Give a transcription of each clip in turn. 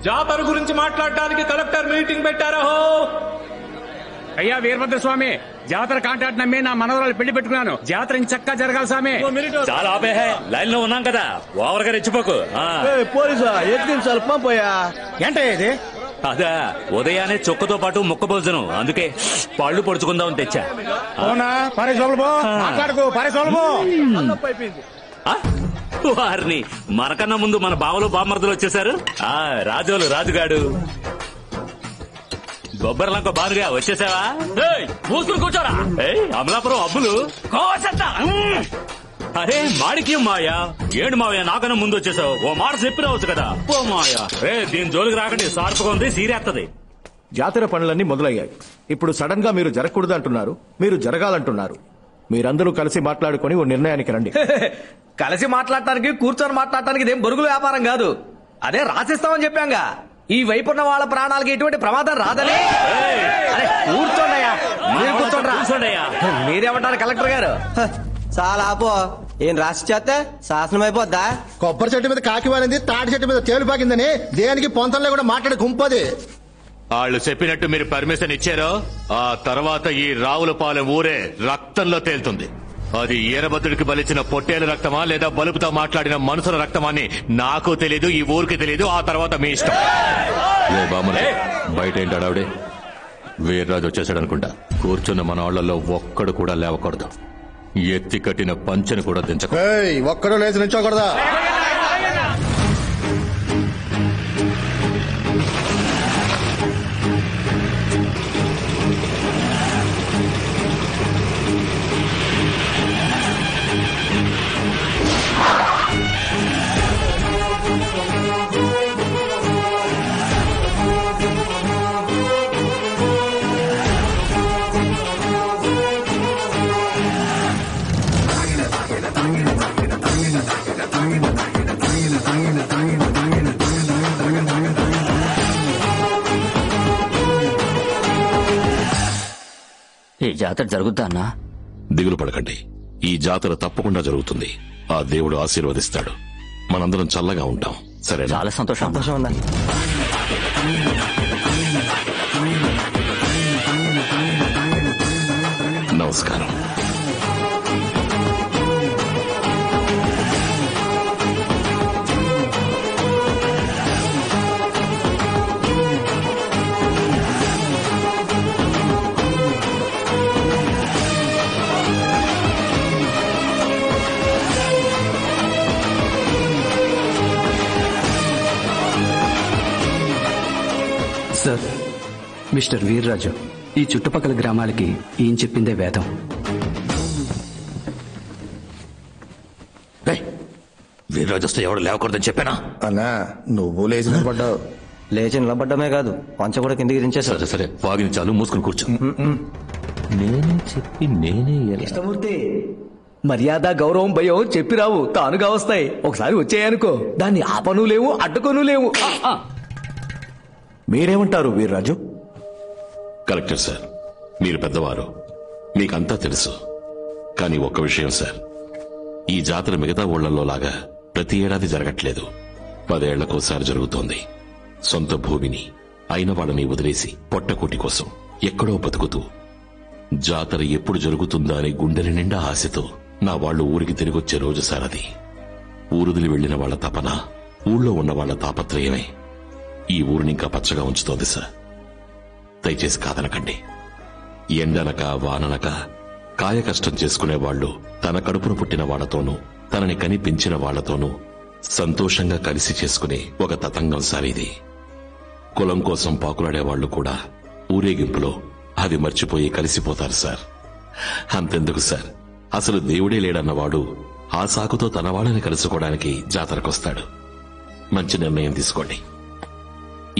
జాతర గురించి మాట్లాడడానికి కలెక్టర్ మీటింగ్ పెట్టారో. అయ్యా వీరభద్ర స్వామి, జాతర కాంట్రాక్ట్ నమ్మి నా మనవరాలు పెళ్లి పెట్టుకున్నాను. జాతర చక్కగా జరగాలి స్వామి. చాలా ఆపే లైన్ లో ఉన్నాం కదా, ఓవర్ గా రెచ్చిపోకు. పోలీసా ఎత్తుకించాలి పంపోయా. ఏంటే ఇది? అదా ఉదయాన్నే చొక్కతో పాటు ముక్క భోజనం, అందుకే పళ్ళు పొడుచుకుందామని తెచ్చా. అవునా? మాట్లాడుకో వారిని మనకన్నా ముందు మన బావలు బామ్మర్దులు వచ్చేసారు. రాజుగాడు బొబ్బర్లంక బారుగా వచ్చేసావా? మూసుకుని కూర్చోరా. అమలాపురం అబ్బులు అరే మాడిక్యం మాయా, ఏడు మావయ్య నాకన్నా ముందు వచ్చేసావు. ఓ మాట చెప్పి రావచ్చు కదా. ఓ మాయా దీని జోలికి రాకండి, సార్పుగా ఉంది, సీరేత్తది. జాతర పనులన్నీ మొదలయ్యాయి. ఇప్పుడు సడన్ గా మీరు జరగకూడదు అంటున్నారు, మీరు జరగాలంటున్నారు. మీరందరూ కలిసి మాట్లాడుకుని ఓ నిర్ణయానికి రండి. కలిసి మాట్లాడటానికి కూర్చొని మాట్లాడటానికి ఇదేం బొరుగుల వ్యాపారం కాదు. అదే రాసిస్తామని చెప్పాంగా. ఈ వైపు ఉన్న వాళ్ళ ప్రాణాలకి ఎటువంటి ప్రమాదం రాదని. కూర్చోండియా, మీరు కూర్చోండియా. మీరేమంటారు కలెక్టర్ గారు? చాలా ఆపో. ఏం రాసి చేస్తే శాసనం అయిపోద్దా? కొబ్బరి చెట్టు మీద కాకి వారింది, తాటి చెట్టు మీద తేలు పాకిందని దేనికి పొంతంలో కూడా మాట్లాడి గుంపది. వాళ్ళు చెప్పినట్టు మీరు పర్మిషన్ ఇచ్చారో ఆ తర్వాత ఈ రావులపాలెం ఊరే రక్తంలో తేలుతుంది. అది ఈరభద్రుడికి బలిచిన పొట్టేల రక్తమా లేదా బలుపుతో మాట్లాడిన మనుషుల రక్తమా అని నాకు తెలీదు, ఈ ఊరికి తెలీదు. ఆ తర్వాత మీ ఇష్టం. బయట ఏంటి అడావిడే? వీర్రాజు వచ్చేసాడు అనుకుంటా. కూర్చున్న మన వాళ్లలో ఒక్కడు కూడా లేవకూడదు. ఎత్తి కట్టిన పంచెను కూడా దించకూడదు. ఒక్కడు లేచి నిల్చోకూడదా? ఈ జాతర జరుగుద్దా అన్నా? దిగులు పడకండి, ఈ జాతర తప్పకుండా జరుగుతుంది. ఆ దేవుడు ఆశీర్వదిస్తాడు. మనందరం చల్లగా ఉంటాం. సరే, చాలా సంతోషం. నమస్కారం. సార్, మిస్టర్ వీర్రాజు, ఈ చుట్టుపక్కల గ్రామాలకి ఈయన చెప్పిందే వేదం. వీర్రాజు వస్తే ఎవడు లేవకూడదని చెప్పానా? అన్నా నువ్వు లేచి నిలబడ్డావు. లేచి నిలబడ్డమే కాదు, పంచ కూడా కిందికి దించేశారు. సరే వాగిని చాలు, మూసుకుని కూర్చో. నేనే చెప్పి నేనే. కృష్ణమూర్తి, మర్యాద గౌరవం భయం చెప్పిరావు తానుగా వస్తాయి. ఒకసారి వచ్చాయనుకో, దాన్ని ఆపను లేవు, అడ్డుకోను లేవు. మీరేమంటారు వీర్రాజు? కలెక్టర్ సార్, మీరు పెద్దవారు, మీకంతా తెలుసు. కానీ ఒక్క విషయం సార్, ఈ జాతర మిగతా ఊళ్లలో లాగా ప్రతి ఏడాది జరగట్లేదు. 10 ఏళ్లకోసారి జరుగుతోంది. సొంత భూమిని అయిన వాళ్ళని వదిలేసి పొట్టకూటి కోసం ఎక్కడో బతుకుతూ జాతర ఎప్పుడు జరుగుతుందా అని గుండెల నిండా ఆశతో నా వాళ్లు ఊరికి తిరిగొచ్చే రోజు సార్ అది. ఊరుదిలి వెళ్లిన వాళ్ల తపన, ఊళ్ళో ఉన్న వాళ్ల తాపత్రయమే ఈ ఊరినింకా పచ్చగా ఉంచుతోంది సార్. దయచేసి కాదనకండి. ఎండనక వాననక కాయ కష్టం చేసుకునేవాళ్లు తన కడుపును పుట్టిన వాళ్లతోనూ తనని కని పెంచిన వాళ్లతోనూ సంతోషంగా కలిసి చేసుకునే ఒక తతంగం సార్ ఇది. కులం కోసం పాకులాడేవాళ్లు కూడా ఊరేగింపులో అది మర్చిపోయి కలిసిపోతారు సార్. అంతెందుకు సార్, అసలు దేవుడే లేడన్నవాడు ఆ సాకుతో తన వాళ్ళని కలుసుకోవడానికి జాతరకొస్తాడు. మంచి నిర్ణయం తీసుకోండి,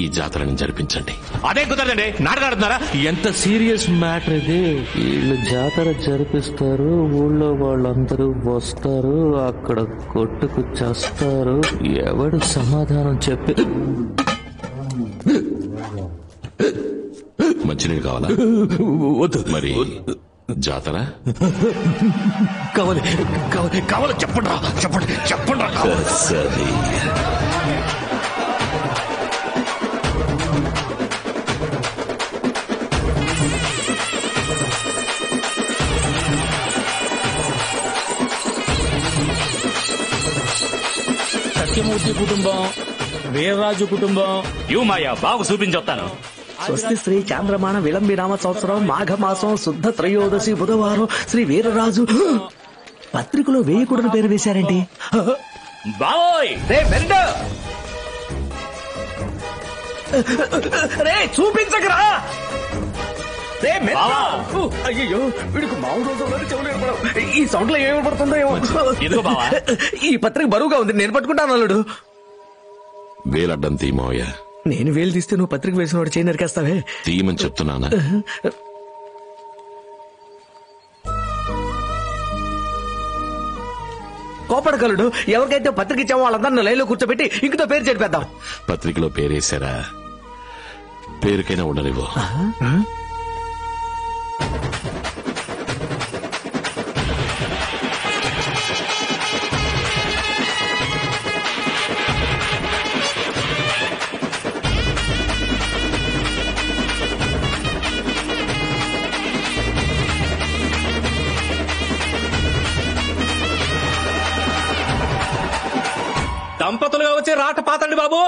ఈ జాతరని జరిపించండి. అదే కుదరదండి, నాటకాడుతున్నారా? ఎంత సీరియస్ మ్యాటర్ ఇది. వీళ్ళు జాతర జరిపిస్తారు, ఊళ్ళో వాళ్ళందరూ వస్తారు, అక్కడ కొట్టుకు చేస్తారు. ఎవడు సమాధానం చెప్పి మంచినీళ్ళు కావాలా? వద్దు. మరి జాతర కావాలి కావాలి కావాలి, చెప్పండి చెప్పండి చెప్పండి. సరే కృష్ణమూర్తి కుటుంబం, వీర్రాజు కుటుంబం. యూ మాయా బాగు చూపించొస్తాను. స్వస్తి శ్రీ చాంద్రమాన విలంబినామ సంవత్సరం మాఘమాసం శుద్ధ త్రయోదశి బుధవారం శ్రీ వీరరాజు. పత్రికలో వేయకూడని పేరు వేశారేంటి? బావోయ్ రే చూపించకరా. అయ్యో వీడికి మామూలు రోజుల్లో చెవులు వినపడవు. ఈ సౌండ్ లో ఏమి పడుతుందో ఏమో. ఇదిగో బావా, ఈ పత్రిక బరువుగా ఉంది, నేను పట్టుకుంటాను అల్లుడు. వేలడ్డం తీ మావయ్య. నేను వేలు తీస్తే నువ్వు పత్రిక వేసిన వాడు చేయి నరికేస్తావే. తీయమని చెప్తున్నానా? కోపడగలడు. ఎవరికైతే పత్రిక ఇచ్చామో వాళ్ళందరినీ లైన్లో కూర్చోబెట్టి ఇంకతో పేరు చెడిపేద్దాం. పత్రికలో పేరేశారా? పేరుకైనా ఉండనివ్వు. దంపతులుగా వచ్చి రాట పాతండి బాబు.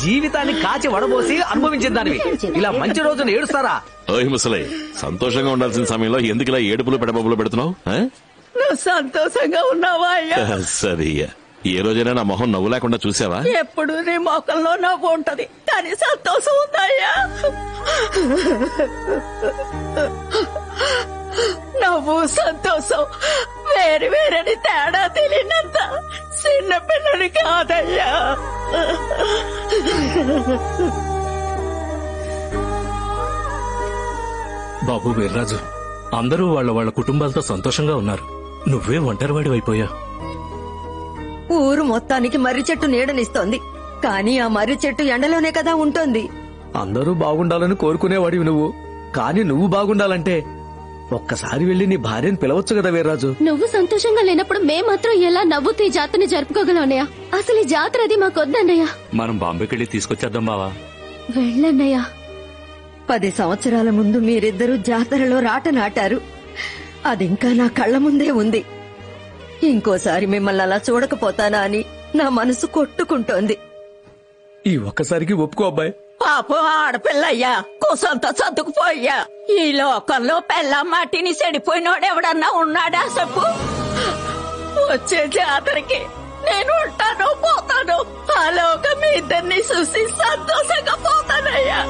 జీవితాన్ని కాచి వడబోసి అనుభవించిన దానివి ఇలా మంచి రోజున ఏడుస్తారా? ఓయ్ ముసలై, సంతోషంగా ఉండాల్సిన సమయంలో ఎందుకు ఇలా ఏడుపులు పెడబొబ్బులు పెడుతున్నావు? నువ్వు సంతోషంగా ఉన్నావా అయ్యా? సరే, ఏ రోజైనా నా మొహం నవ్వు లేకుండా చూసావా? ఎప్పుడు నీ మొక్కల్లో నవ్వు ఉంటది, కానీ సంతోషం ఉందయ్యా. నవ్వు సంతోషం వేరు వేరని తేడా తెలియనంత చిన్న పిల్లడి కాదయ్యా. బాబు వీర్రాజు, అందరూ వాళ్ళ కుటుంబాలతో సంతోషంగా ఉన్నారు. నువ్వే ఒంటరివాడి అయిపోయా. ఊరు మొత్తానికి మర్రి చెట్టు నీడనిస్తోంది, కానీ ఆ మర్రి చెట్టు ఎండలోనే కదా ఉంటుంది. అందరూ బాగుండాలని కోరుకునేవాడివి నువ్వు, కానీ నువ్వు బాగుండాలంటే ఒక్కసారి వెళ్లి నీ భార్యను పిలవచ్చు కదా వీర్రాజు. నువ్వు సంతోషంగా లేనప్పుడు మేం మాత్రం ఎలా నవ్వుతూ ఈ జాతరని జరుపుకోగలం అన్నయ్య? అసలు ఈ జాతర అది మాకొద్దన్నయ్య. మనం బాంబేకెళ్ళి తీసుకొచ్చేద్దాం బావా. వెళ్ళన్నయ్య. 10 సంవత్సరాల ముందు మీరిద్దరూ జాతరలో రాట నాటారు, అదింకా నా కళ్ల ముందే ఉంది. ఇంకోసారి మిమ్మల్ని అలా చూడకపోతానా అని నా మనసు కొట్టుకుంటోంది. ఈ ఒక్కసారికి ఒప్పుకో అబ్బాయి. పాపం ఆడపిల్లయ్యా, కుసంత చదువుకుపోయ్యా. ఈ లోకంలో పెళ్ళ మాటిని చెడిపోయినోడెవడన్నా ఉన్నాడా చెప్పు? వచ్చే జాతరకి నేను ఉంటాను పోతాను, ఆ లోకం మీ ఇద్దరిని చూసి సంతోషంగా పోతానయ్యా.